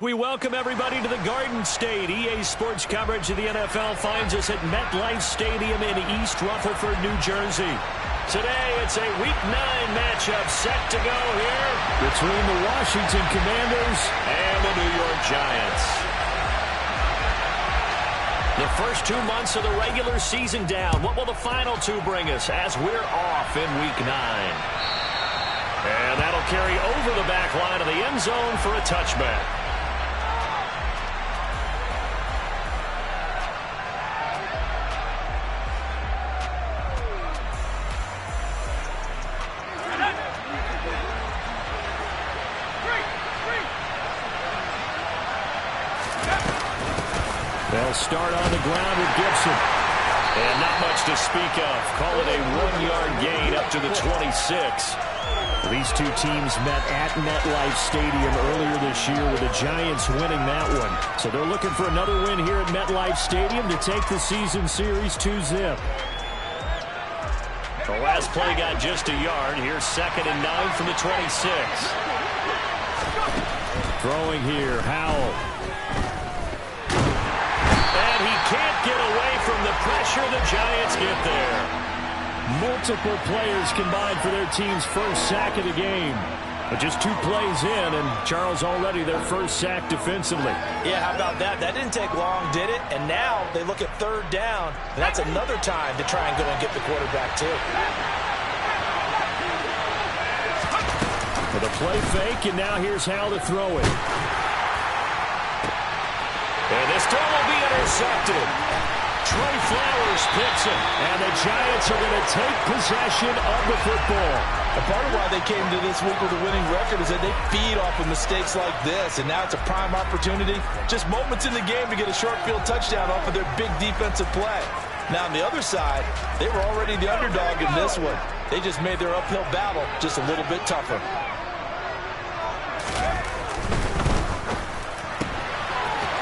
We welcome everybody to the Garden State. EA Sports coverage of the NFL finds us at MetLife Stadium in East Rutherford, New Jersey. Today, it's a Week 9 matchup set to go here between the Washington Commanders and the New York Giants. The first 2 months of the regular season down. What will the final two bring us as we're off in Week 9? And that'll carry over the back line of the end zone for a touchback. They'll start on the ground with Gibson. And not much to speak of. Call it a 1-yard gain up to the 26. These two teams met at MetLife Stadium earlier this year with the Giants winning that one. So they're looking for another win here at MetLife Stadium to take the season series 2-zip. The last play got just a yard. Here's 2nd and 9 from the 26. Throwing here, Howell. And he can't get away from the pressure. The Giants get there. Multiple players combined for their team's first sack of the game. But just 2 plays in, and Charles already their first sack defensively. Yeah, how about that? That didn't take long, did it? And now they look at 3rd down, and that's another time to try and go and get the quarterback, too. With a play fake, and now here's how to throw it. And this throw will be intercepted. Trey Flowers picks it, and the Giants are going to take possession of the football. And part of why they came to this week with a winning record is that they feed off of mistakes like this, and now it's a prime opportunity. Just moments in the game to get a short field touchdown off of their big defensive play. Now on the other side, they were already the underdog in this one. They just made their uphill battle just a little bit tougher.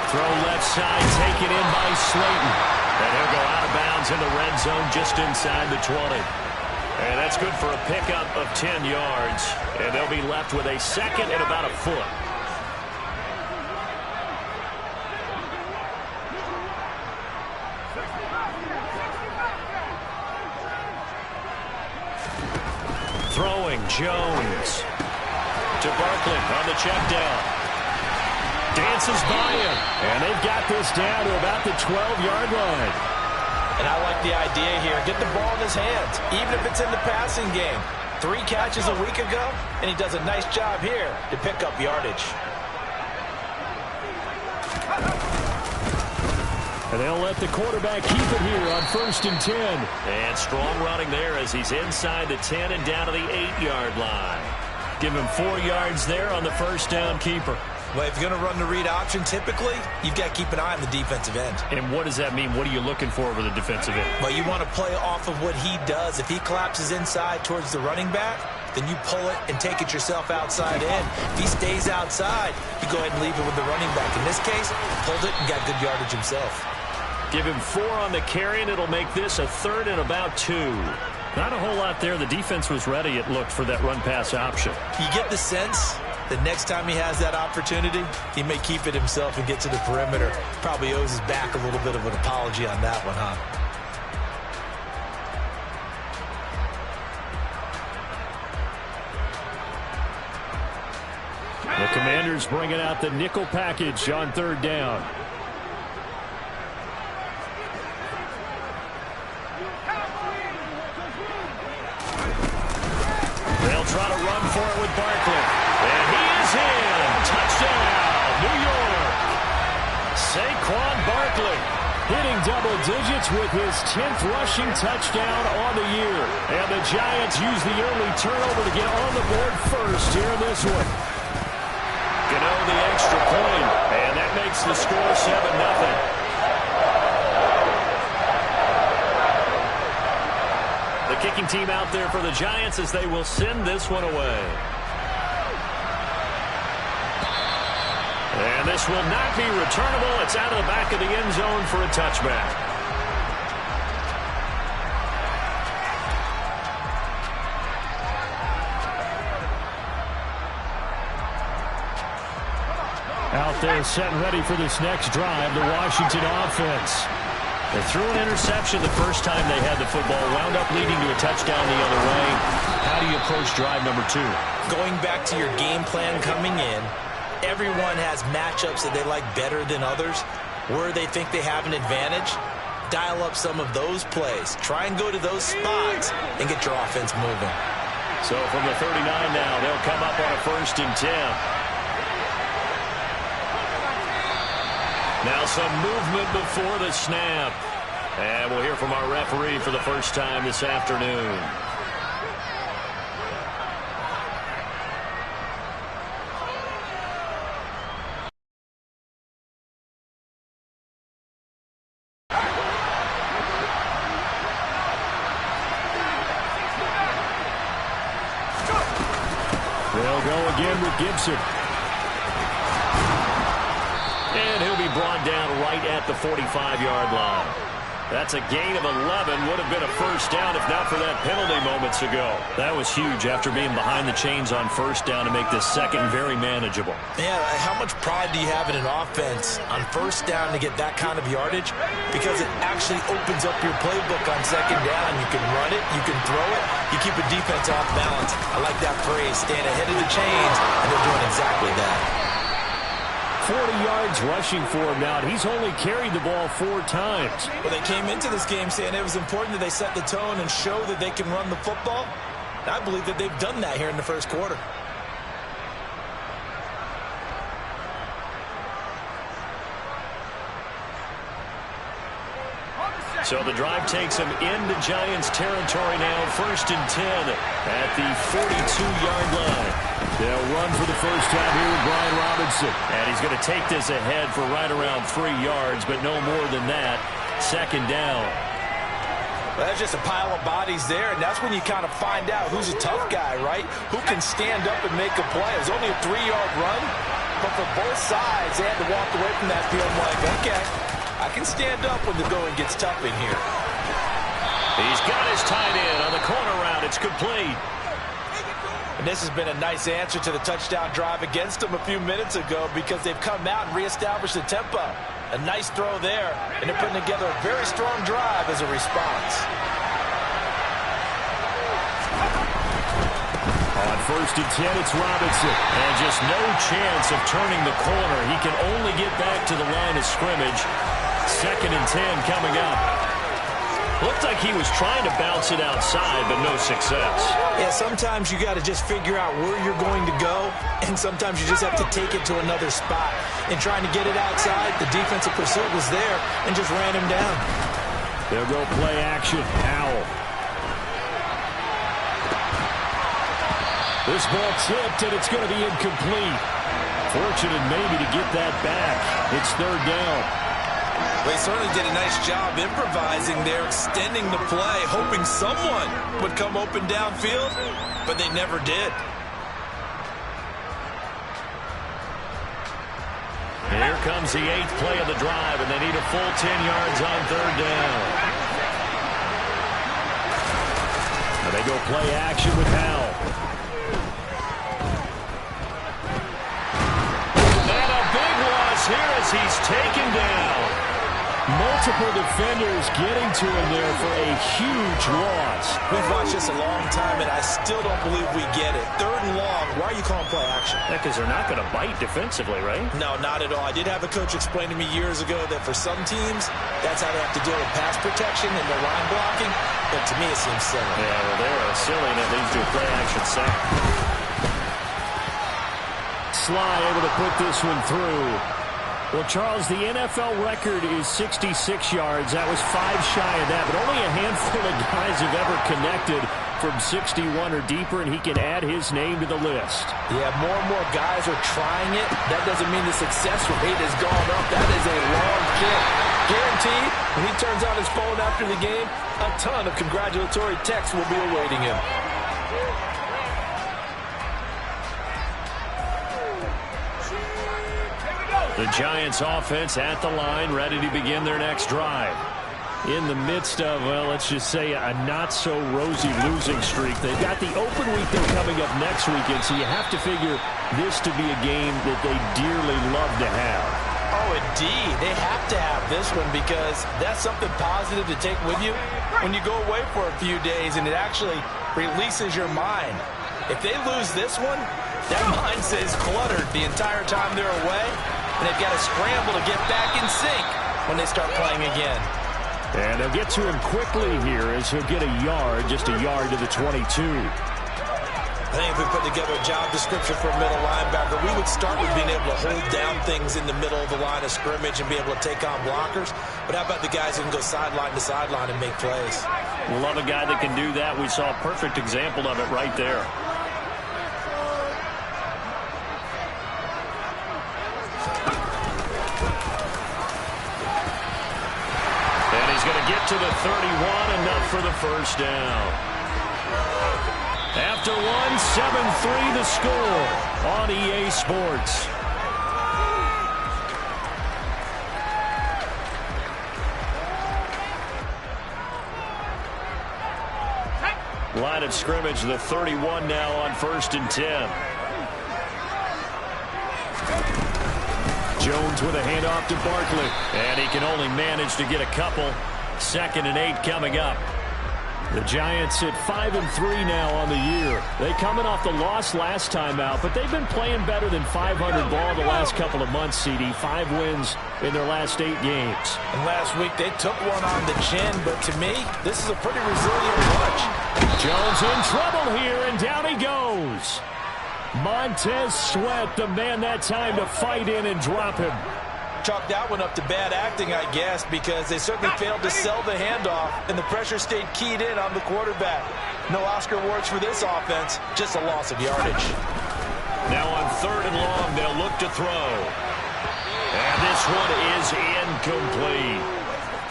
Throw left side, taken in by Slayton. And he'll go out of bounds in the red zone just inside the 20. And that's good for a pickup of 10 yards. And they'll be left with a 2nd and about a foot. Throwing, Jones. To Barkley on the check down. Dances by him, and they've got this down to about the 12-yard line. And I like the idea here. Get the ball in his hands, even if it's in the passing game. 3 catches a week ago, and he does a nice job here to pick up yardage. And they'll let the quarterback keep it here on 1st and 10. And strong running there as he's inside the 10 and down to the 8-yard line. Give him 4 yards there on the first down keeper. Well, if you're going to run the read option, typically, you've got to keep an eye on the defensive end. And what does that mean? What are you looking for with the defensive end? Well, you want to play off of what he does. If he collapses inside towards the running back, then you pull it and take it yourself outside in. If he stays outside, you go ahead and leave it with the running back. In this case, pulled it and got good yardage himself. Give him 4 on the carry, and it'll make this a 3rd and about 2. Not a whole lot there. The defense was ready, it looked, for that run-pass option. You get the sense the next time he has that opportunity, he may keep it himself and get to the perimeter. Probably owes his back a little bit of an apology on that one, huh? The Commanders bringing out the nickel package on 3rd down. They'll try to run for it with Barkley. And he is in. Touchdown, New York. Saquon Barkley hitting double digits with his 10th rushing touchdown on the year. And the Giants use the early turnover to get on the board first here in this one. Gano the extra point, and that makes the score 7-0. The kicking team out there for the Giants as they will send this one away. And this will not be returnable. It's out of the back of the end zone for a touchback. Out there set and ready for this next drive, the Washington offense. They threw an interception the first time they had the football, wound up leading to a touchdown the other way. How do you approach drive number 2? Going back to your game plan coming in, everyone has matchups that they like better than others. Where they think they have an advantage, dial up some of those plays. Try and go to those spots and get your offense moving. So from the 39 now, they'll come up on a 1st and 10. Now some movement before the snap. And we'll hear from our referee for the first time this afternoon. They'll go again with Gibson. And he'll be brought down right at the 45-yard line. That's a gain of 11. Would have been a first down if not for that penalty moments ago. That was huge after being behind the chains on first down to make this second very manageable. Yeah, how much pride do you have in an offense on first down to get that kind of yardage? Because it actually opens up your playbook on second down. You can run it, you can throw it, you keep a defense off balance. I like that phrase, staying ahead of the chains, and they're doing exactly that. 40 yards rushing for him now. He's only carried the ball 4 times. Well, they came into this game saying it was important that they set the tone and show that they can run the football. I believe that they've done that here in the first quarter. So the drive takes him into Giants territory now. 1st and 10 at the 42-yard line. They'll run for the first time here with Brian Robinson. And he's going to take this ahead for right around 3 yards, but no more than that. 2nd down. Well, that's just a pile of bodies there, and that's when you kind of find out who's a tough guy, right? Who can stand up and make a play. It was only a 3-yard run, but for both sides, they had to walk away from that field like, okay, I can stand up when the going gets tough in here. He's got his tight end on the corner route. It's complete. And this has been a nice answer to the touchdown drive against them a few minutes ago because they've come out and reestablished the tempo. A nice throw there, and they're putting together a very strong drive as a response. On 1st and 10, it's Robinson. And just no chance of turning the corner. He can only get back to the line of scrimmage. 2nd and 10 coming up. Looked like he was trying to bounce it outside, but no success. Yeah, sometimes you got to just figure out where you're going to go, and sometimes you just have to take it to another spot. In trying to get it outside, the defensive pursuit was there and just ran him down. They'll go play action. Howell. This ball tipped, and it's going to be incomplete. Fortunate maybe to get that back. It's 3rd down. Well, he certainly did a nice job improvising there, extending the play, hoping someone would come open downfield, but they never did. Here comes the 8th play of the drive, and they need a full 10 yards on 3rd down. Now they go play action with Howell. And a big loss here as he's taken down. Multiple defenders getting to him there for a huge loss. We've watched this a long time, and I still don't believe we get it. 3rd and long, why are you calling play action? Yeah, because they're not going to bite defensively, right? No, not at all. I did have a coach explain to me years ago that for some teams, that's how they have to deal with pass protection and their line blocking. But to me, it seems silly. Yeah, well, they're silly, and it leads to a play action sack. Sly able to put this one through. Well, Charles, the NFL record is 66 yards. That was 5 shy of that, but only a handful of guys have ever connected from 61 or deeper, and he can add his name to the list. Yeah, more and more guys are trying it. That doesn't mean the success rate has gone up. That is a long kick. Guaranteed, when he turns on his phone after the game, a ton of congratulatory texts will be awaiting him. The Giants offense at the line, ready to begin their next drive. in the midst of, well, let's just say a not-so-rosy losing streak. They've got the open week they're coming up next weekend, so you have to figure this to be a game that they dearly love to have. Oh, indeed. They have to have this one because that's something positive to take with you when you go away for a few days, and it actually releases your mind. If they lose this one, that mind stays cluttered the entire time they're away, and they've got to scramble to get back in sync when they start playing again. And they'll get to him quickly here as he'll get a yard, just a yard to the 22. I think if we put together a job description for a middle linebacker, we would start with being able to hold down things in the middle of the line of scrimmage and be able to take on blockers. But how about the guys who can go sideline to sideline and make plays? We love a guy that can do that. We saw a perfect example of it right there. Get to the 31, enough for the first down. After one, 7-3 the score on EA Sports. Line of scrimmage, the 31 now on 1st and 10. Jones with a handoff to Barkley, and he can only manage to get a couple. 2nd and 8 coming up. The Giants at 5-3 now on the year. They coming off the loss last time out, but they've been playing better than 500 ball the last couple of months, CD. 5 wins in their last 8 games. And last week they took one on the chin, but to me, this is a pretty resilient bunch. Jones in trouble here, and down he goes. Montez Sweat, the man that time to fight in and drop him. Chalk that one up to bad acting, I guess, because they certainly failed to sell the handoff, and the pressure stayed keyed in on the quarterback. No Oscar awards for this offense, just a loss of yardage. Now on 3rd and long, they'll look to throw. And this one is incomplete.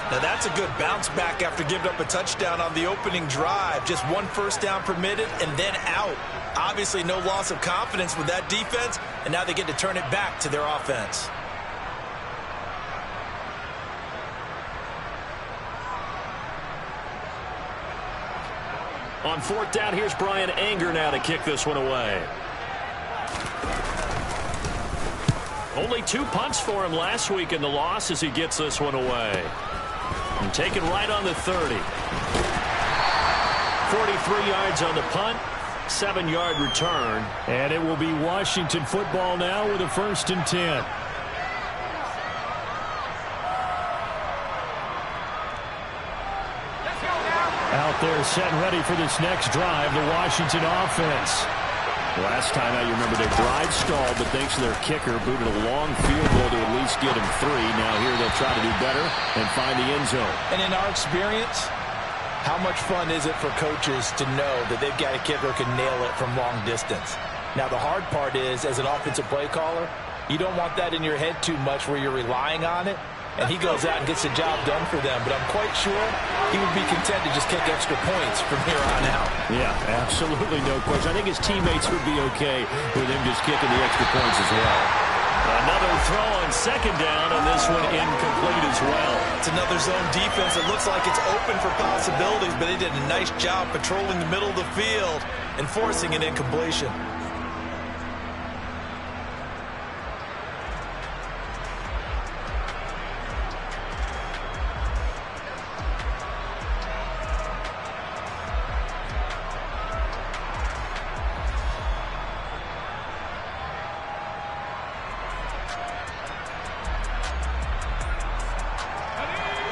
Now that's a good bounce back after giving up a touchdown on the opening drive. Just 1 first down permitted and then out. Obviously no loss of confidence with that defense, and now they get to turn it back to their offense. On 4th down, here's Brian Anger now to kick this one away. Only 2 punts for him last week in the loss as he gets this one away. And taken right on the 30. 43 yards on the punt, 7-yard return. And it will be Washington football now with a 1st and 10. Out there set and ready for this next drive, the Washington offense. Last time out, you remember their drive stalled, but thanks to their kicker, booted a long field goal to at least get him 3. Now here they'll try to do better and find the end zone. And in our experience, how much fun is it for coaches to know that they've got a kicker who can nail it from long distance? Now the hard part is, as an offensive play caller, you don't want that in your head too much where you're relying on it. And he goes out and gets the job done for them. But I'm quite sure he would be content to just kick extra points from here on out. Yeah, absolutely no question. I think his teammates would be okay with him just kicking the extra points as well. Another throw on 2nd down, and this one incomplete as well. It's another zone defense. It looks like it's open for possibilities, but they did a nice job patrolling the middle of the field and forcing an incompletion.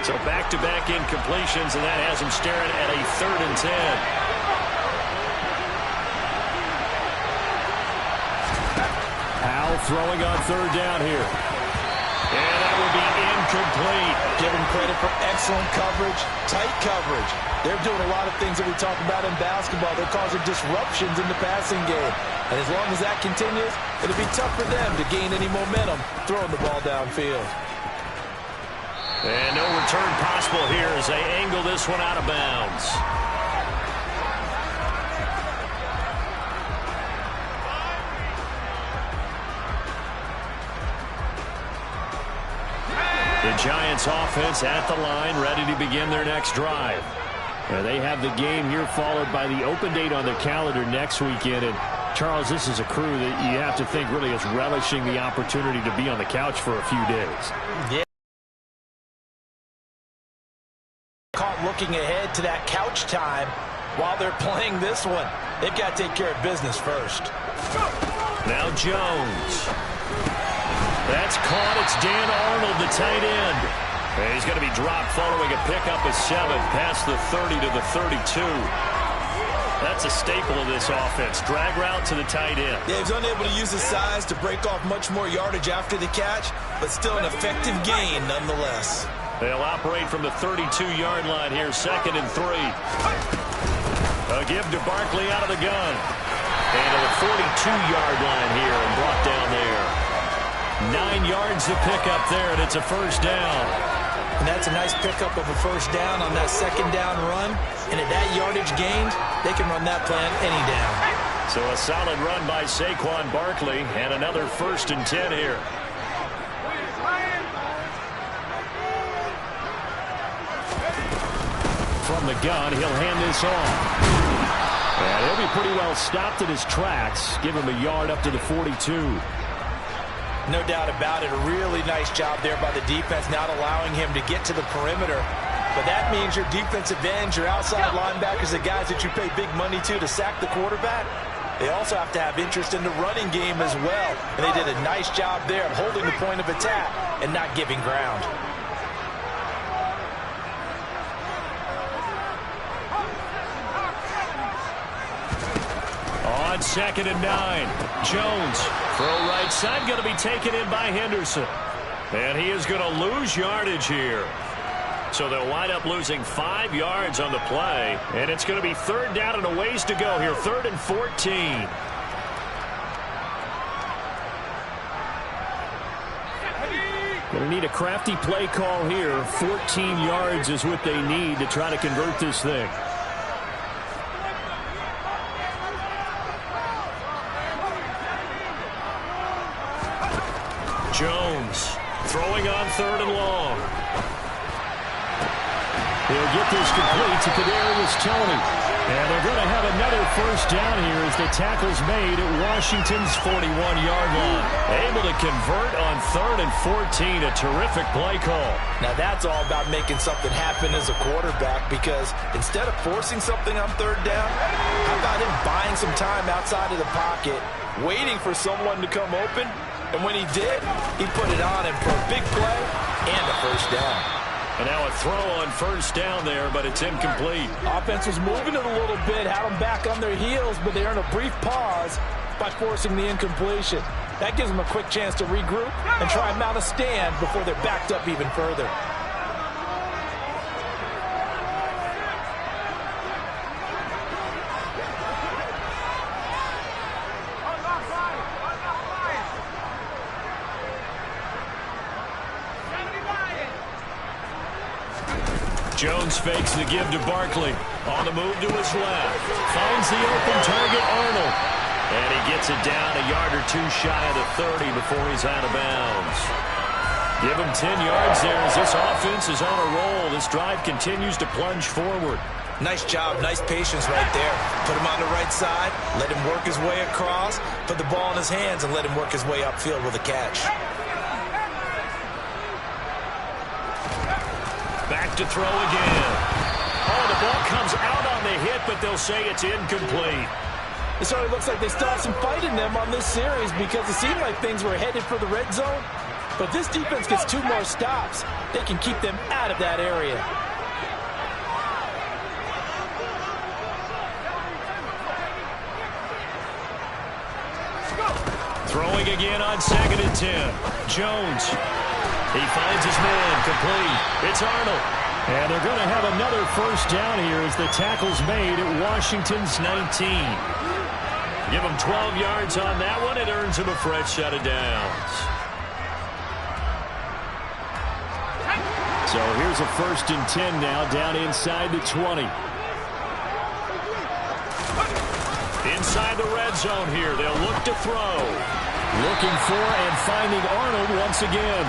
So back-to-back incompletions, and that has him staring at a 3rd and 10. Powell throwing on 3rd down here. And that will be incomplete. Give him credit for excellent coverage, tight coverage. They're doing a lot of things that we talk about in basketball. They're causing disruptions in the passing game. And as long as that continues, it'll be tough for them to gain any momentum throwing the ball downfield. And no return possible here as they angle this one out of bounds. The Giants offense at the line, ready to begin their next drive. They have the game here followed by the open date on their calendar next weekend. And Charles, this is a crew that you have to think really is relishing the opportunity to be on the couch for a few days. Yeah. Caught looking ahead to that couch time while they're playing this one. They've got to take care of business first. Now Jones. That's caught. It's Dan Arnold, the tight end. And he's going to be dropped following a pickup of 7 past the 30 to the 32. That's a staple of this offense. Drag route to the tight end. Yeah, he's unable to use his size to break off much more yardage after the catch, but still an effective gain nonetheless. They'll operate from the 32-yard line here, 2nd and 3. A give to Barkley out of the gun. And to the 42-yard line here and brought down there. 9 yards to pick up there, and it's a first down. And that's a nice pickup of a first down on that 2nd down run. And at that yardage gained, they can run that plan any down. So a solid run by Saquon Barkley, and another 1st and 10 here. From the gun, he'll hand this off. And he'll be pretty well stopped in his tracks. Give him a yard up to the 42. No doubt about it. A really nice job there by the defense, not allowing him to get to the perimeter. But that means your defensive ends, your outside linebackers, the guys that you pay big money to sack the quarterback, they also have to have interest in the running game as well. And they did a nice job there of holding the point of attack and not giving ground. On 2nd and 9, Jones, throw right side, going to be taken in by Henderson. And he is going to lose yardage here. So they'll wind up losing 5 yards on the play. And it's going to be 3rd down and a ways to go here, 3rd and 14. Going to need a crafty play call here. 14 yards is what they need to try to convert this thing. Jones throwing on 3rd and long. He'll get this complete to Kadarius Toney. And they're going to have another first down here as the tackle's made at Washington's 41-yard line. Able to convert on 3rd and 14. A terrific play call. Now that's all about making something happen as a quarterback, because instead of forcing something on 3rd down, how about him buying some time outside of the pocket, waiting for someone to come open? And when he did, he put it on him for a big play and a first down. And now a throw on 1st down there, but it's incomplete. Offense was moving it a little bit, had them back on their heels, but they earned a brief pause by forcing the incompletion. That gives them a quick chance to regroup and try and mount a stand before they're backed up even further. Jones fakes the give to Barkley. On the move to his left. Finds the open target, Arnold. And he gets it down a yard or 2 shy of the 30 before he's out of bounds. Give him 10 yards there as this offense is on a roll. This drive continues to plunge forward. Nice job, nice patience right there. Put him on the right side, let him work his way across, put the ball in his hands, and let him work his way upfield with a catch. Back to throw again. Oh, the ball comes out on the hit, but they'll say it's incomplete. It certainly looks like they still have some fight in them on this series, because it seemed like things were headed for the red zone. But this defense gets 2 more stops. They can keep them out of that area. Throwing again on 2nd and 10. Jones. He finds his man, complete. It's Arnold. And they're going to have another first down here as the tackle's made at Washington's 19. Give him 12 yards on that one. It earns him a fresh set of downs. So here's a 1st and 10 now, down inside the 20. Inside the red zone here. They'll look to throw. Looking for and finding Arnold once again.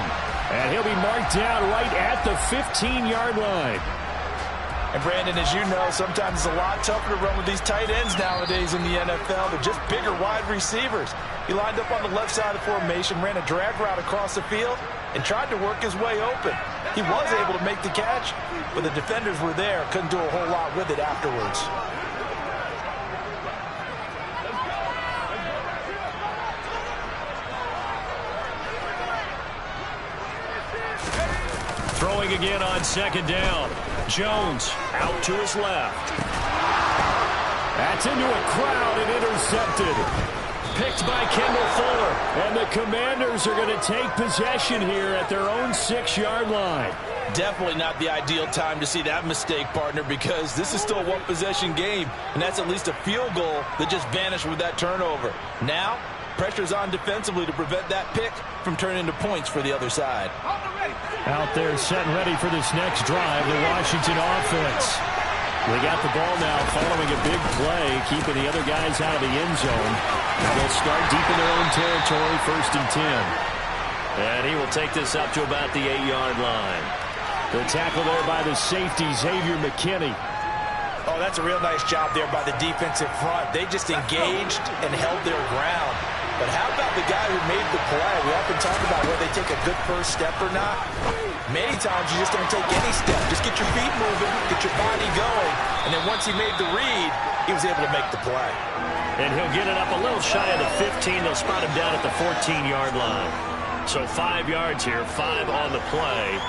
And he'll be marked down right at the 15-yard line. And Brandon, as you know, sometimes it's a lot tougher to run with these tight ends nowadays in the NFL. They're just bigger wide receivers. He lined up on the left side of the formation, ran a drag route across the field, and tried to work his way open. He was able to make the catch, but the defenders were there, couldn't do a whole lot with it afterwards. Throwing again on second down. Jones out to his left. That's into a crowd and intercepted. Picked by Kendall Fuller. And the Commanders are going to take possession here at their own 6-yard line. Definitely not the ideal time to see that mistake, partner, because this is still a one-possession game, and that's at least a field goal that just vanished with that turnover. Now, pressure's on defensively to prevent that pick from turning into points for the other side. Out there set and ready for this next drive, the Washington offense. They got the ball now following a big play, keeping the other guys out of the end zone. And they'll start deep in their own territory, 1st and 10. And he will take this up to about the 8-yard line. The tackle there by the safety, Xavier McKinney. Oh, that's a real nice job there by the defensive front. They just engaged and held their ground. But how about the guy who made the play? We often talk about whether they take a good first step or not. Many times you just don't take any step. Just get your feet moving, get your body going, and then once he made the read, he was able to make the play. And he'll get it up a little shy of the 15. They'll spot him down at the 14-yard line. So 5 yards here, 5 on the play.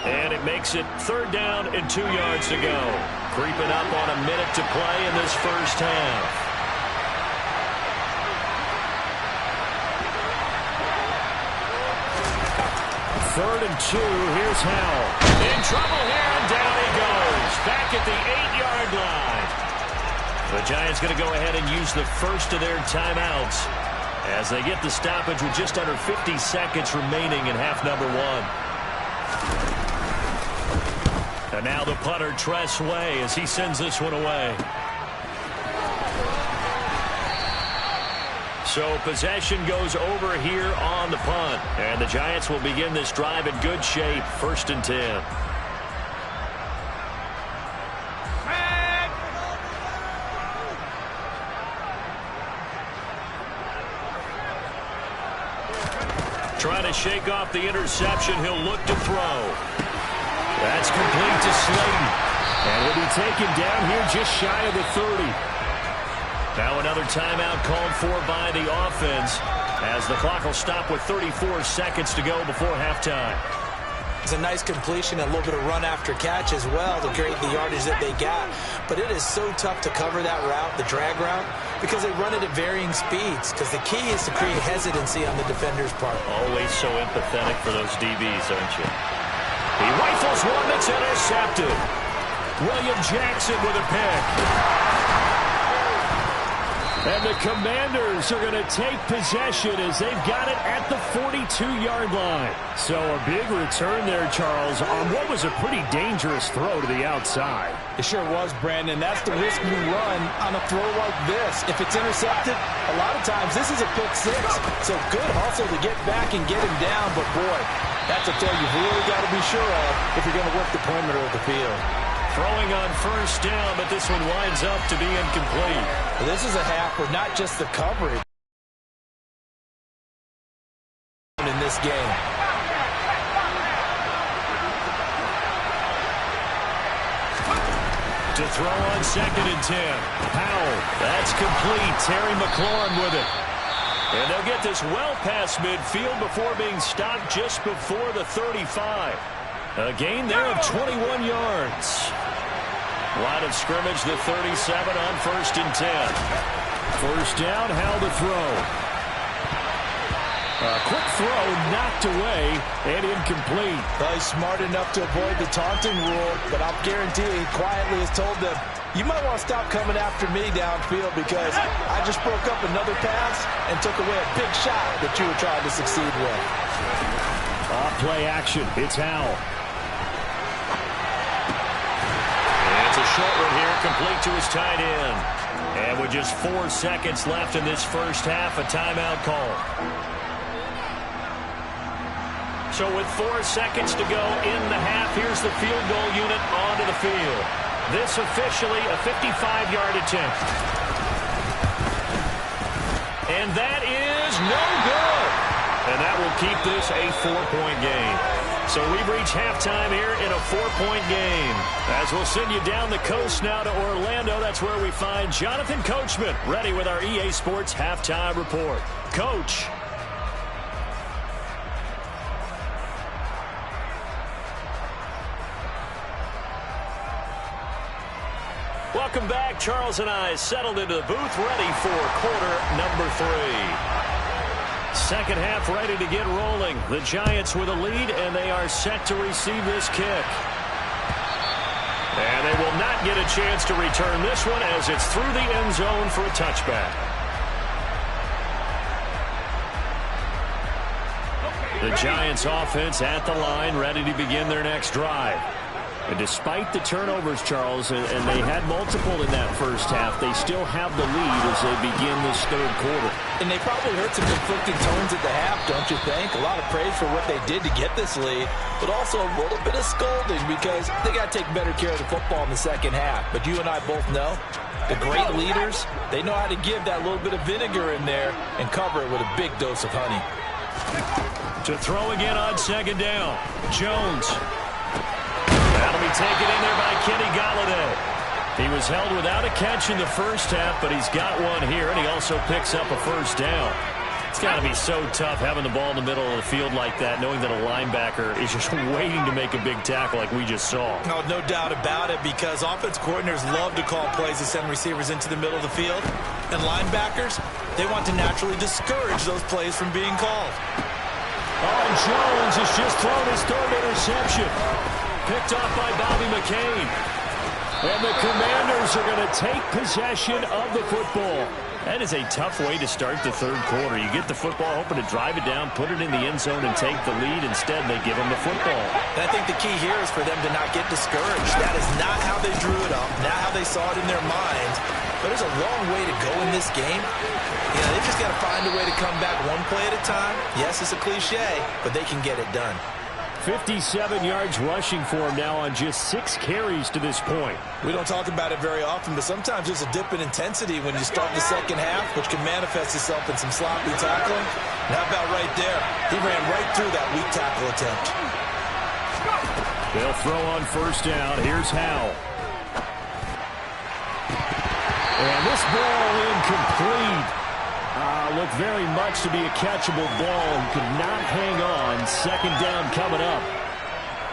And it makes it 3rd down and 2 yards to go. Creeping up on a minute to play in this first half. 3rd and 2. Here's Howell. In trouble here, and down he goes. Back at the 8-yard line. The Giants going to go ahead and use the first of their timeouts as they get the stoppage with just under 50 seconds remaining in half number 1. And now the punter, Tress Way, as he sends this one away. So possession goes over here on the punt. And the Giants will begin this drive in good shape, 1st and 10. Trying to shake off the interception. He'll look to throw. That's complete to Slayton. And he'll be taken down here just shy of the 30. Now another timeout called for by the offense as the clock will stop with 34 seconds to go before halftime. It's a nice completion, a little bit of run after catch as well to create the yardage that they got. But it is so tough to cover that route, the drag route, because they run it at varying speeds. Because the key is to create hesitancy on the defender's part. Always so empathetic for those DBs, aren't you? He rifles one that's intercepted. William Jackson with a pick. And the Commanders are going to take possession as they've got it at the 42-yard line. So a big return there, Charles, on what was a pretty dangerous throw to the outside. It sure was, Brandon. That's the risk you run on a throw like this. If it's intercepted, a lot of times this is a pick six. So good hustle to get back and get him down. But, boy, that's a throw you've really got to be sure of if you're going to work the perimeter of the field. Throwing on 1st down, but this one winds up to be incomplete. Well, this is a half where not just the coverage in this game. To throw on 2nd and 10. Powell, that's complete. Terry McLaurin with it. And they'll get this well past midfield before being stopped just before the 35. A gain there of 21 yards. Line of scrimmage, the 37 on 1st and 10. 1st down, Howell to throw. A quick throw knocked away and incomplete. Well, he's smart enough to avoid the taunting rule, but I'll guarantee he quietly has told them, you might want to stop coming after me downfield because I just broke up another pass and took away a big shot that you were trying to succeed with. Off play action. It's Howell. It's a short one here, complete to his tight end. And with just 4 seconds left in this first half, a timeout call. So with 4 seconds to go in the half, here's the field goal unit onto the field. This officially a 55-yard attempt. And that is no good. And that will keep this a 4-point game. So we've reached halftime here in a 4-point game. As we'll send you down the coast now to Orlando, that's where we find Jonathan Coachman ready with our EA Sports Halftime Report. Coach. Welcome back. Charles and I settled into the booth ready for quarter number 3. Second half ready to get rolling. The Giants with a lead, and they are set to receive this kick. And they will not get a chance to return this one as it's through the end zone for a touchback. The Giants offense at the line, ready to begin their next drive. And despite the turnovers, Charles, and they had multiple in that first half, they still have the lead as they begin this third quarter. And they probably heard some conflicting tones at the half, don't you think? A lot of praise for what they did to get this lead, but also a little bit of scolding because they got to take better care of the football in the second half. But you and I both know the great leaders, they know how to give that little bit of vinegar in there and cover it with a big dose of honey. To throw again on second down, Jones. That'll be taken in there by Kenny Golladay. He was held without a catch in the first half, but he's got one here, and he also picks up a first down. It's got to be so tough having the ball in the middle of the field like that, knowing that a linebacker is just waiting to make a big tackle like we just saw. Oh, no doubt about it, because offense coordinators love to call plays to send receivers into the middle of the field. And linebackers, they want to naturally discourage those plays from being called. Oh, and Jones has just thrown his third interception. Picked off by Bobby McCain. And the Commanders are going to take possession of the football. That is a tough way to start the third quarter. You get the football, hoping to drive it down, put it in the end zone, and take the lead. Instead, they give them the football. And I think the key here is for them to not get discouraged. That is not how they drew it up, not how they saw it in their minds. But there's a long way to go in this game. You know, they just got to find a way to come back one play at a time. Yes, it's a cliche, but they can get it done. 57 yards rushing for him now on just 6 carries to this point. We don't talk about it very often, but sometimes there's a dip in intensity when you start the second half, which can manifest itself in some sloppy tackling. And how about right there? He ran right through that weak tackle attempt. They'll throw on first down. Here's Howell. And this ball incomplete. Looked very much to be a catchable ball and could not hang on. Second down coming up.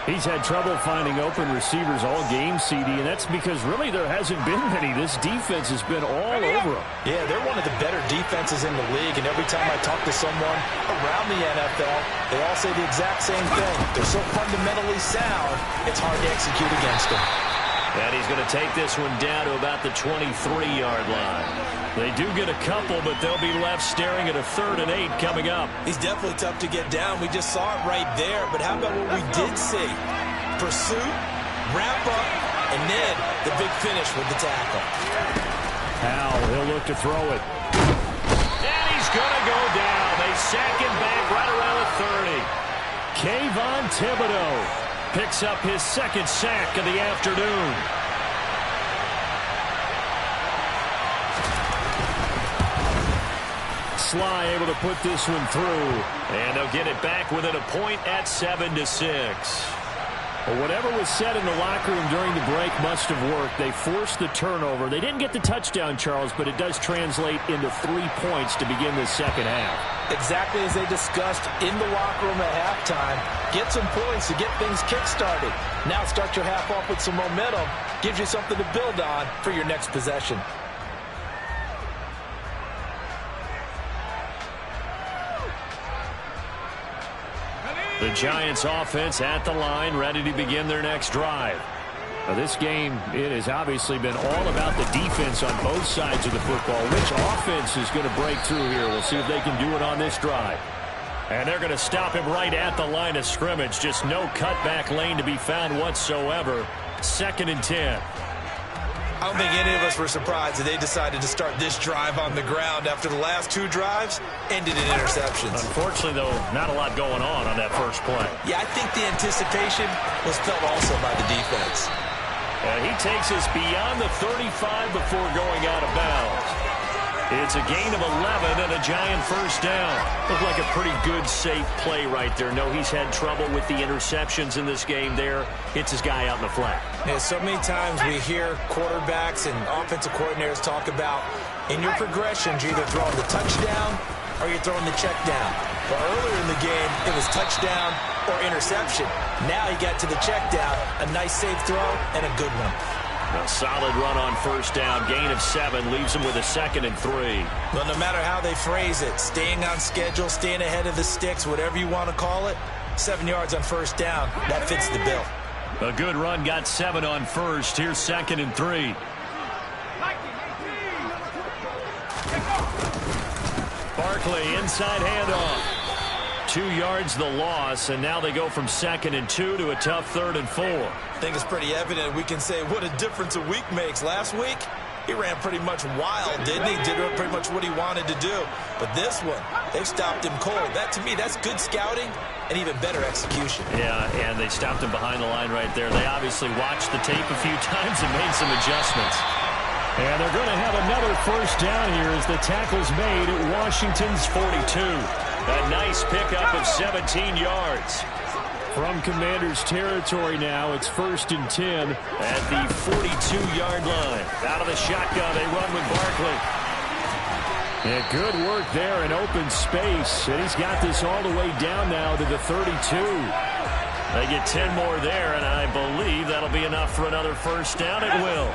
He's had trouble finding open receivers all game, CD, and that's because really there hasn't been many. This defense has been all over them. Yeah, they're one of the better defenses in the league, and every time I talk to someone around the NFL, they all say the exact same thing. They're so fundamentally sound, it's hard to execute against them. And he's going to take this one down to about the 23-yard line. They do get a couple, but they'll be left staring at a 3rd and 8 coming up. He's definitely tough to get down. We just saw it right there. But how about what we did see? Pursuit, wrap up, and then the big finish with the tackle. Howell, he'll look to throw it. And he's going to go down. They sack him back right around the 30. Kayvon Thibodeau picks up his 2nd sack of the afternoon. Sly able to put this one through, and they'll get it back within a point at 7-6. Well, whatever was said in the locker room during the break must have worked. They forced the turnover. They didn't get the touchdown, Charles, but it does translate into 3 points to begin the second half. Exactly as they discussed in the locker room at halftime. Get some points to get things kick-started. Now start your half off with some momentum. Gives you something to build on for your next possession. The Giants offense at the line, ready to begin their next drive. Now, this game, it has obviously been all about the defense on both sides of the football. Which offense is going to break through here? We'll see if they can do it on this drive. And they're going to stop him right at the line of scrimmage. Just no cutback lane to be found whatsoever. 2nd and 10. I don't think any of us were surprised that they decided to start this drive on the ground after the last 2 drives ended in interceptions. Unfortunately, though, not a lot going on that first play. Yeah, I think the anticipation was felt also by the defense. And he takes us beyond the 35 before going out of bounds. It's a gain of 11 and a Giant first down. Looked like a pretty good, safe play right there. No, he's had trouble with the interceptions in this game there. Hits his guy out in the flat. Yeah, so many times we hear quarterbacks and offensive coordinators talk about in your progressions, you're either throwing the touchdown or you're throwing the check down. But earlier in the game, it was touchdown or interception. Now he got to the check down, a nice safe throw, and a good one. A solid run on first down. Gain of 7 leaves him with a 2nd and 3. Well, no matter how they phrase it, staying on schedule, staying ahead of the sticks, whatever you want to call it, 7 yards on first down, that fits the bill. A good run, got 7 on first. Here's 2nd and 3. Barkley, inside handoff. 2 yards the loss, and now they go from 2nd and 2 to a tough 3rd and 4. I think it's pretty evident. We can say what a difference a week makes. Last week, he ran pretty much wild, didn't he? Did pretty much what he wanted to do. But this one, they've stopped him cold. That, to me, that's good scouting and even better execution. Yeah, and they stopped him behind the line right there. They obviously watched the tape a few times and made some adjustments. And they're going to have another first down here as the tackle's made at Washington's 42. A nice pickup of 17 yards. From Commanders territory now, it's 1st and 10 at the 42-yard line. Out of the shotgun, they run with Barkley. Yeah, good work there in open space. And he's got this all the way down now to the 32. They get 10 more there, and I believe that'll be enough for another first down. It will.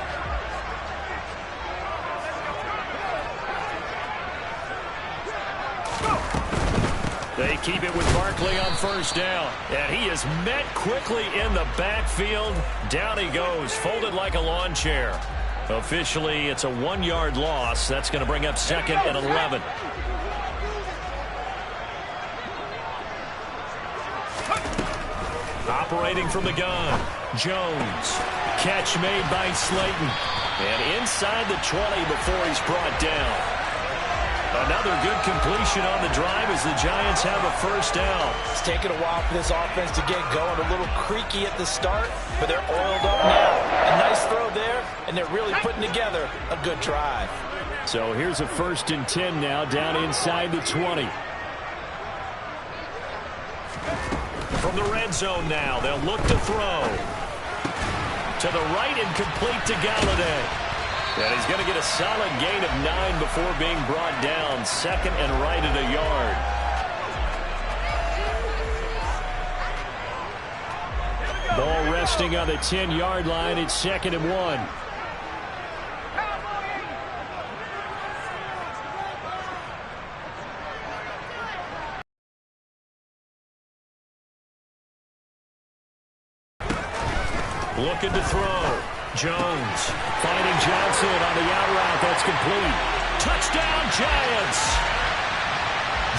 They keep it with Barkley on first down. And he is met quickly in the backfield. Down he goes, folded like a lawn chair. Officially, it's a 1-yard loss. That's going to bring up 2nd and 11. Operating from the gun, Jones. Catch made by Slayton. And inside the 20 before he's brought down. Another good completion on the drive as the Giants have a first down. It's taken a while for this offense to get going. A little creaky at the start, but they're oiled up now. A nice throw there, and they're really putting together a good drive. So here's a 1st and 10 now down inside the 20. From the red zone now, they'll look to throw. To the right and complete to Galladay. And he's going to get a solid gain of 9 before being brought down. 2nd and right at a yard. Ball resting on the 10-yard line. It's 2nd and 1. Looking to throw. Jones finding Johnson on the out route. That's complete. Touchdown, Giants.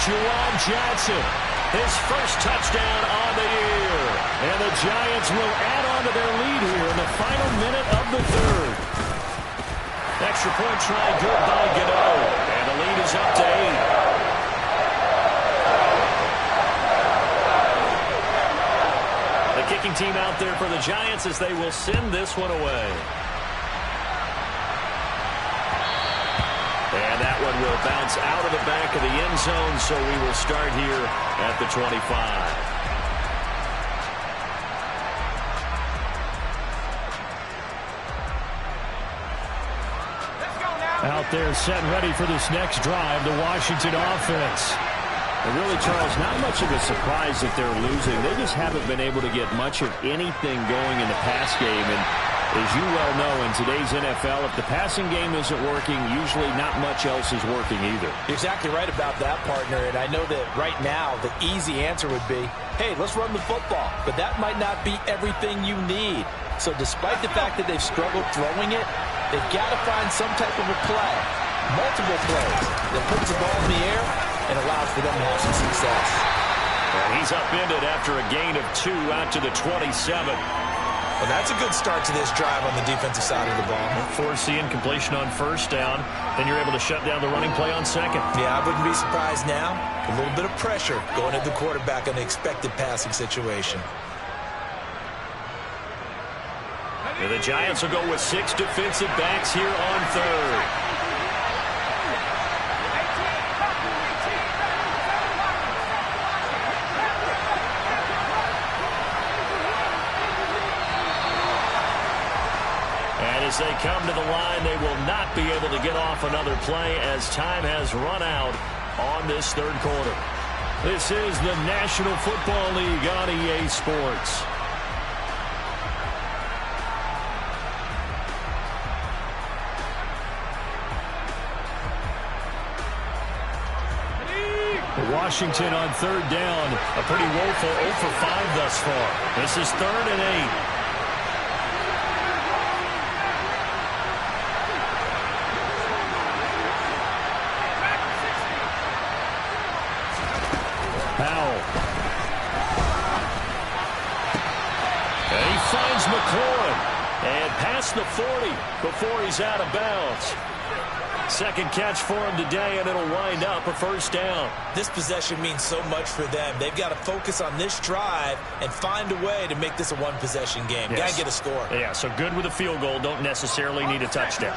Juwan Johnson, his first touchdown on the year. And the Giants will add on to their lead here in the final minute of the 3rd. Extra point try good by Gano. And the lead is up to 8. The kicking team out there for the Giants as they will send this one away. And that one will bounce out of the back of the end zone, so we will start here at the 25. Out there set ready for this next drive, the Washington offense. And really, Charles, not much of a surprise that they're losing. They just haven't been able to get much of anything going in the pass game. And as you well know, in today's NFL, if the passing game isn't working, usually not much else is working either. You're exactly right about that, partner. And I know that right now the easy answer would be, hey, let's run the football. But that might not be everything you need. So despite the fact that they've struggled throwing it, they've got to find some type of a play, multiple plays, that puts the ball in the air and allows for them to have some success. And he's upended after a gain of 2 out to the 27. Well, that's a good start to this drive on the defensive side of the ball. Force the incompletion on first down. Then you're able to shut down the running play on second. Yeah, I wouldn't be surprised now. A little bit of pressure going at the quarterback on the expected passing situation. And the Giants will go with 6 defensive backs here on third. And as they come to the line, they will not be able to get off another play as time has run out on this third quarter. This is the National Football League on EA Sports. Washington on third down. A pretty woeful 0 for 5 thus far. This is 3rd and 8. Powell. And he finds McLaurin. And past the 40 before he's out of bounds. Second catch for him today, and it'll wind up a first down. This possession means so much for them. They've got to focus on this drive and find a way to make this a one-possession game. Yes. Got to get a score. Yeah, so good with a field goal. Don't necessarily need a touchdown.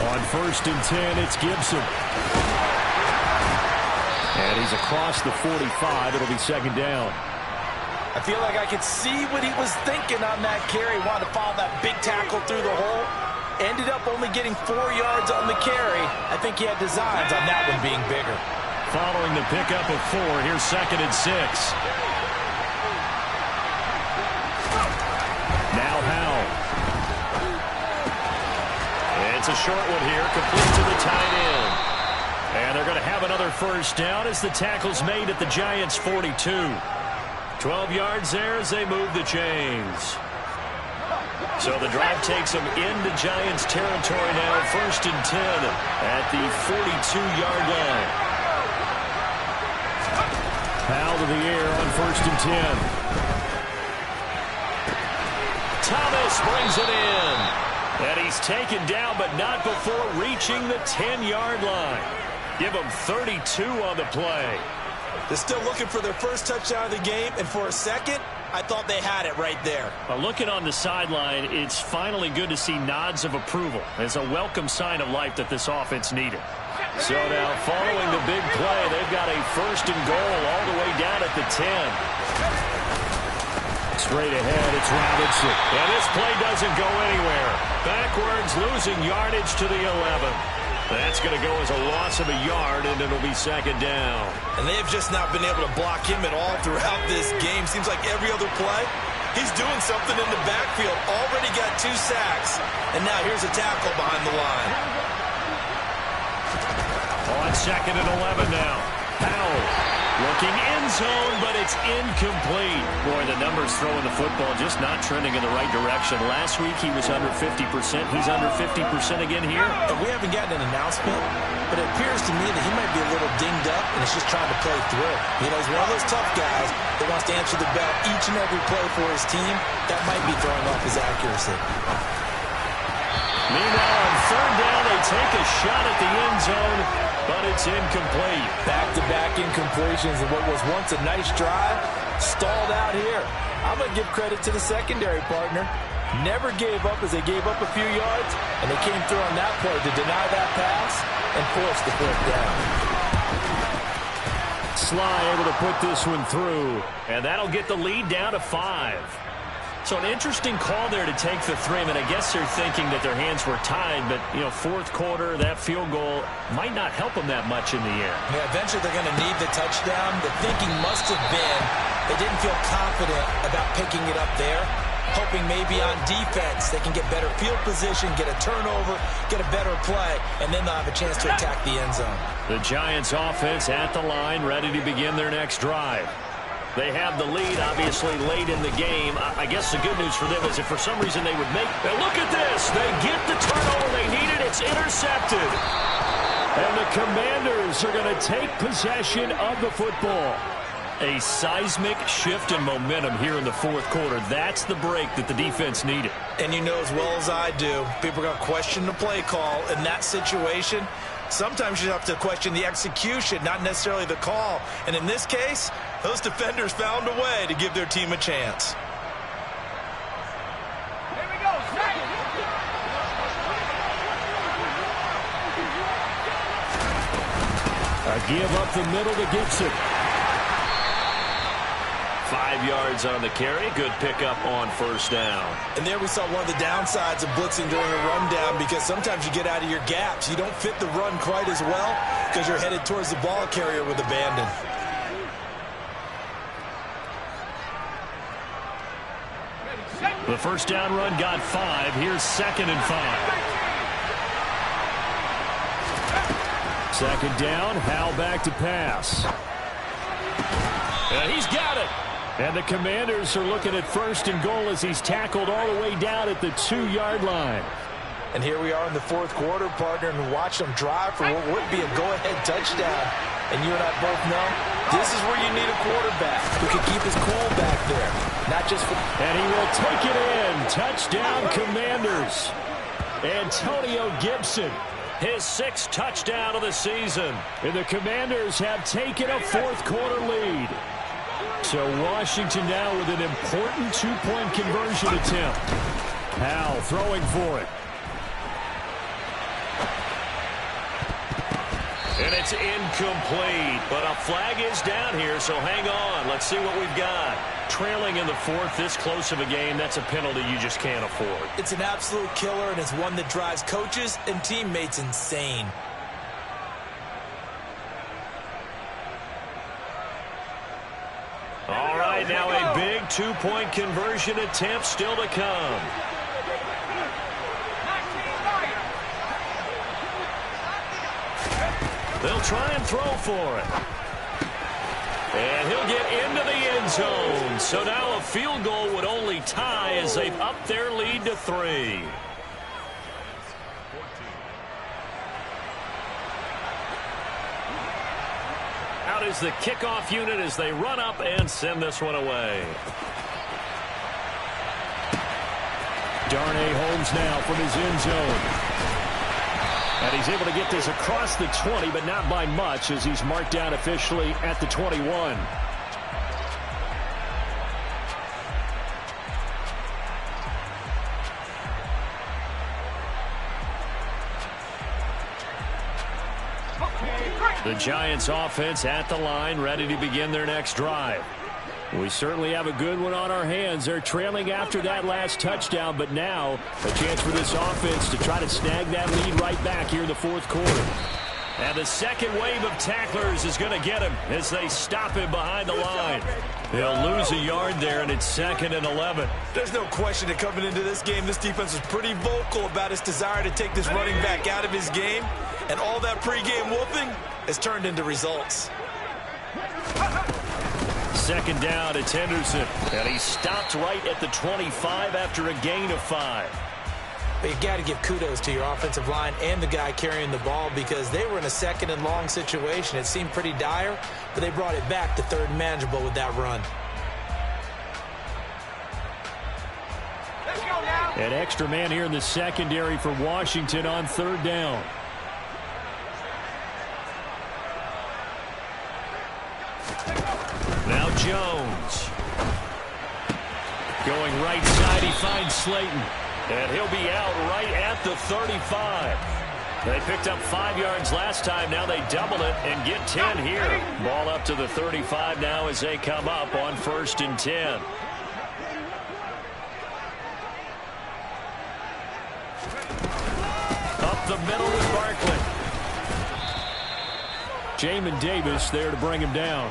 On 1st and 10, it's Gibson. And he's across the 45. It'll be second down. I feel like I could see what he was thinking on that carry. Wanted to follow that big tackle through the hole. Ended up only getting 4 yards on the carry. I think he had designs on that one being bigger. Following the pickup of 4, here's 2nd and 6. Now Howell. It's a short one here, complete to the tight end. And they're going to have another first down as the tackle's made at the Giants' 42. 12 yards there as they move the chains. So the drive takes them into Giants territory now. 1st and 10 at the 42-yard line. Powell to the air on 1st and 10. Thomas brings it in. And he's taken down, but not before reaching the 10-yard line. Give him 32 on the play. They're still looking for their first touchdown of the game, and for a second, I thought they had it right there. Looking on the sideline, it's finally good to see nods of approval. It's a welcome sign of life that this offense needed. So now, following the big play, they've got a 1st and goal all the way down at the 10. Straight ahead, it's Robinson. And this play doesn't go anywhere. Backwards, losing yardage to the 11. That's going to go as a loss of a yard, and it'll be second down. And they've just not been able to block him at all throughout this game. Seems like every other play, he's doing something in the backfield. Already got 2 sacks, and now here's a tackle behind the line. On 2nd and 11 now. Powell looking end zone, but it's incomplete. Boy, the numbers throwing the football just not trending in the right direction. Last week he was under 50%. He's under 50% again here. And we haven't gotten an announcement, but it appears to me that he might be a little dinged up and is just trying to play through. You know, he's one of those tough guys that wants to answer the bell each and every play for his team. That might be throwing off his accuracy. Meanwhile, on 3rd down, they take a shot at the end zone, but it's incomplete. Back-to-back incompletions, and what was once a nice drive stalled out here. I'm going to give credit to the secondary partner. Never gave up as they gave up a few yards, and they came through on that play to deny that pass and force the 4th down. Sly able to put this one through, and that'll get the lead down to 5. So an interesting call there to take the 3. I mean, I guess they're thinking that their hands were tied, but, you know, 4th quarter, that field goal might not help them that much in the end. Yeah, eventually they're going to need the touchdown. The thinking must have been they didn't feel confident about picking it up there, hoping maybe on defense they can get better field position, get a turnover, get a better play, and then they'll have a chance to attack the end zone. The Giants offense at the line, ready to begin their next drive. They have the lead, obviously, late in the game. I guess the good news for them is if for some reason they would make... Now look at this. They get the turnover they needed. It's intercepted. And the Commanders are going to take possession of the football. A seismic shift in momentum here in the fourth quarter. That's the break that the defense needed. And you know as well as I do, people are going to question the play call in that situation. Sometimes you have to question the execution, not necessarily the call. And in this case, those defenders found a way to give their team a chance. Here we go, A give up the middle to Gibson. 5 yards on the carry. Good pickup on first down. And there we saw one of the downsides of blitzing during a rundown, because sometimes you get out of your gaps. You don't fit the run quite as well because you're headed towards the ball carrier with abandon. The first down run got 5. Here's 2nd and 5. Second down, Howell back to pass. And he's got it. And the Commanders are looking at 1st and goal as he's tackled all the way down at the 2-yard line. And here we are in the fourth quarter, partner, and watch them drive for what would be a go-ahead touchdown. And you and I both know this is where you need a quarterback who can keep his cool back there. Not just for... And he will take it in. Touchdown, Commanders. Antonio Gibson, his 6th touchdown of the season. And the Commanders have taken a fourth quarter lead. So Washington now with an important 2-point conversion attempt. Howell throwing for it. And it's incomplete, but a flag is down here, so hang on. Let's see what we've got. Trailing in the fourth, this close of a game, that's a penalty you just can't afford. It's an absolute killer, and it's one that drives coaches and teammates insane. All right, now a big 2-point conversion attempt still to come. They'll try and throw for it. And he'll get into the end zone. So now a field goal would only tie as they've upped their lead to 3. Out is the kickoff unit as they run up and send this one away. Darnay Holmes now from his end zone. And he's able to get this across the 20, but not by much, as he's marked down officially at the 21. The Giants offense at the line, ready to begin their next drive. We certainly have a good one on our hands. They're trailing after that last touchdown, but now a chance for this offense to try to snag that lead right back here in the fourth quarter. And the second wave of tacklers is going to get him as they stop him behind the line. They'll lose a yard there, and it's 2nd and 11. There's no question that coming into this game, this defense was pretty vocal about its desire to take this running back out of his game. And all that pregame whooping has turned into results. Second down, it's Henderson. And he stopped right at the 25 after a gain of 5. But you've got to give kudos to your offensive line and the guy carrying the ball, because they were in a 2nd and long situation. It seemed pretty dire, but they brought it back to 3rd and manageable with that run. Let's go now. An extra man here in the secondary for Washington on 3rd down. Now Jones. Going right side, he finds Slayton. And he'll be out right at the 35. They picked up 5 yards last time. Now they double it and get 10 here. Ball up to the 35 now as they come up on 1st and 10. Up the middle with Barkley. Jamin Davis there to bring him down.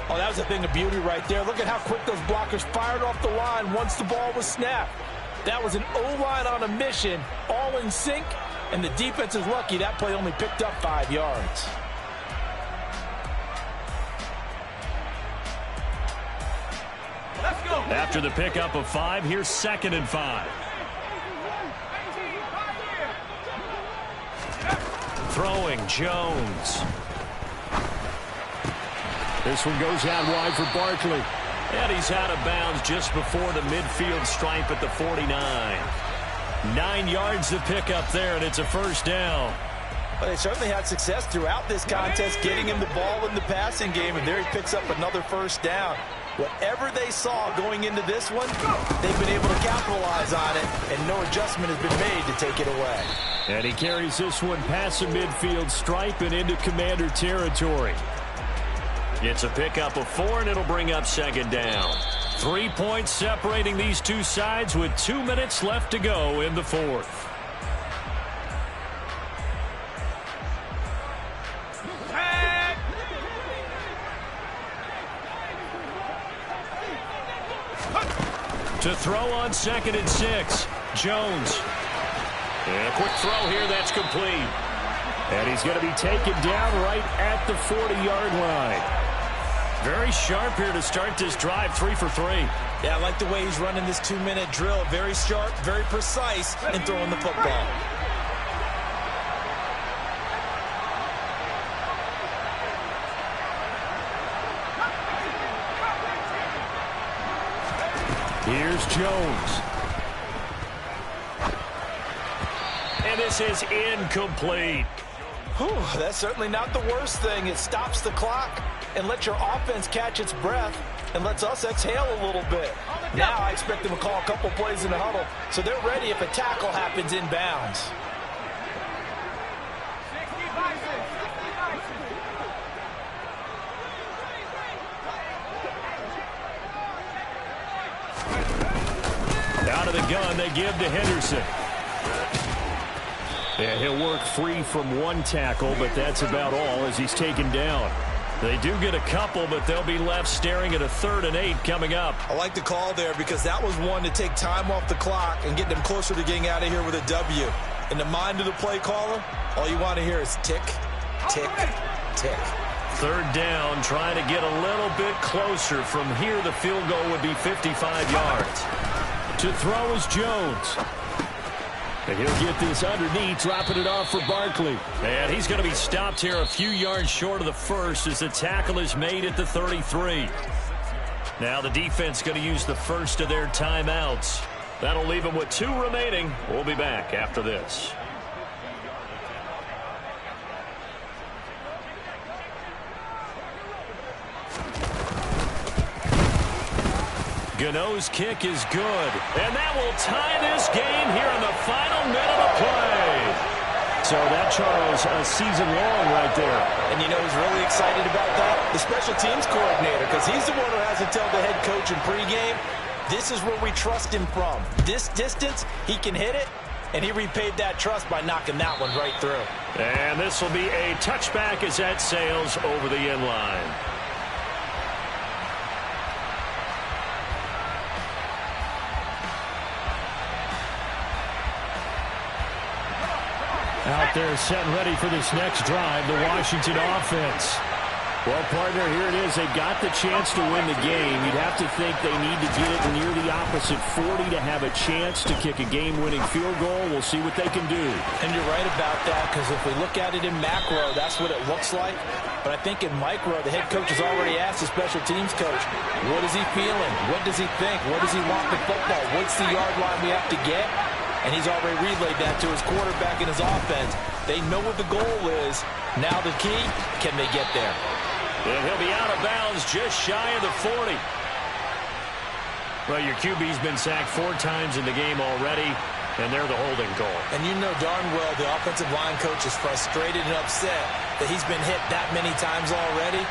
Oh, that was a thing of beauty right there. Look at how quick those blockers fired off the line once the ball was snapped. That was an O-line on a mission, all in sync, and the defense is lucky that play only picked up 5 yards. Let's go. After the pickup of 5, here's 2nd and 5. Throwing, Jones. This one goes out wide for Barkley. And he's out of bounds just before the midfield stripe at the 49. 9 yards to pick up there, and it's a first down. Well, they certainly had success throughout this contest, getting him the ball in the passing game, and there he picks up another first down. Whatever they saw going into this one, they've been able to capitalize on it, and no adjustment has been made to take it away. And he carries this one past the midfield stripe and into Commander territory. It's a pickup of 4, and it'll bring up second down. 3 points separating these two sides with 2 minutes left to go in the fourth. To throw on 2nd and 6, Jones. And a quick throw here, that's complete. And he's going to be taken down right at the 40-yard line. Very sharp here to start this drive, 3 for 3. Yeah, I like the way he's running this 2-minute drill. Very sharp, very precise in throwing the football. Here's Jones. And this is incomplete. Whew, that's certainly not the worst thing. It stops the clock and lets your offense catch its breath and lets us exhale a little bit. Now I expect them to call a couple plays in the huddle so they're ready if a tackle happens inbounds. Out of the gun, they give to Henderson. And he'll work free from one tackle, but that's about all as he's taken down. They do get a couple, but they'll be left staring at a 3rd and 8 coming up. I like the call there because that was one to take time off the clock and get them closer to getting out of here with a W. In the mind of the play caller, all you want to hear is tick, tick, tick. 3rd down, trying to get a little bit closer. From here, the field goal would be 55 yards. To throw is Jones. And he'll get this underneath, dropping it off for Barkley. And he's going to be stopped here a few yards short of the first as the tackle is made at the 33. Now the defense going to use the first of their timeouts. That'll leave them with 2 remaining. We'll be back after this. Gano's kick is good. And that will tie this game here in the final minute of play. So that, Charles, a season long right there. And you know who's really excited about that? The special teams coordinator, because he's the one who has to tell the head coach in pregame, this is where we trust him from. This distance, he can hit it, and he repaid that trust by knocking that one right through. And this will be a touchback as that sails over the end line. Out there set and ready for this next drive, the Washington offense. Well, partner, here it is. They've got the chance to win the game. You'd have to think they need to get it near the opposite 40 to have a chance to kick a game-winning field goal. We'll see what they can do. And you're right about that, because if we look at it in macro, that's what it looks like. But I think in micro, the head coach has already asked the special teams coach, what is he feeling? What does he think? What does he want the football? What's the yard line we have to get? And he's already relayed that to his quarterback and his offense. They know what the goal is. Now the key, can they get there? And he'll be out of bounds just shy of the 40. Well, your QB's been sacked 4 times in the game already, and they're the holding call. And you know darn well the offensive line coach is frustrated and upset that he's been hit that many times already.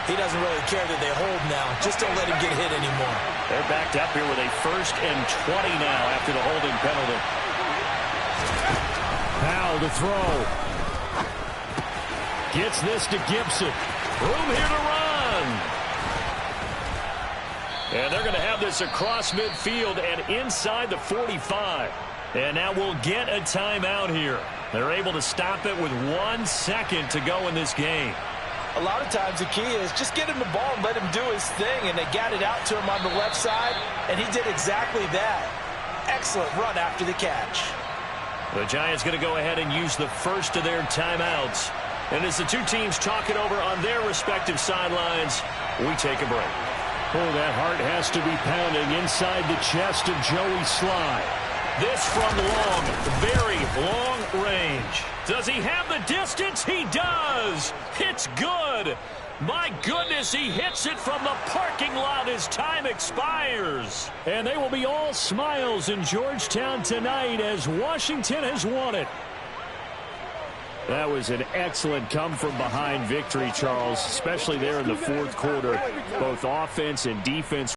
He doesn't really care that they hold now. Just don't let him get hit anymore. They're backed up here with a 1st and 20 now after the holding penalty. Powell to throw. Gets this to Gibson. Room here to run. And they're going to have this across midfield and inside the 45. And now we'll get a timeout here. They're able to stop it with 1 second to go in this game. A lot of times the key is just get him the ball and let him do his thing, and they got it out to him on the left side, and he did exactly that. Excellent run after the catch. The Giants going to go ahead and use the first of their timeouts. And as the two teams talk it over on their respective sidelines, we take a break. Oh, that heart has to be pounding inside the chest of Joey Sly. This from long, very long range. Does he have the distance? He does. It's good. My goodness, he hits it from the parking lot as time expires. And they will be all smiles in Georgetown tonight as Washington has won it. That was an excellent come-from-behind victory, Charles, especially there in the fourth quarter. Both offense and defense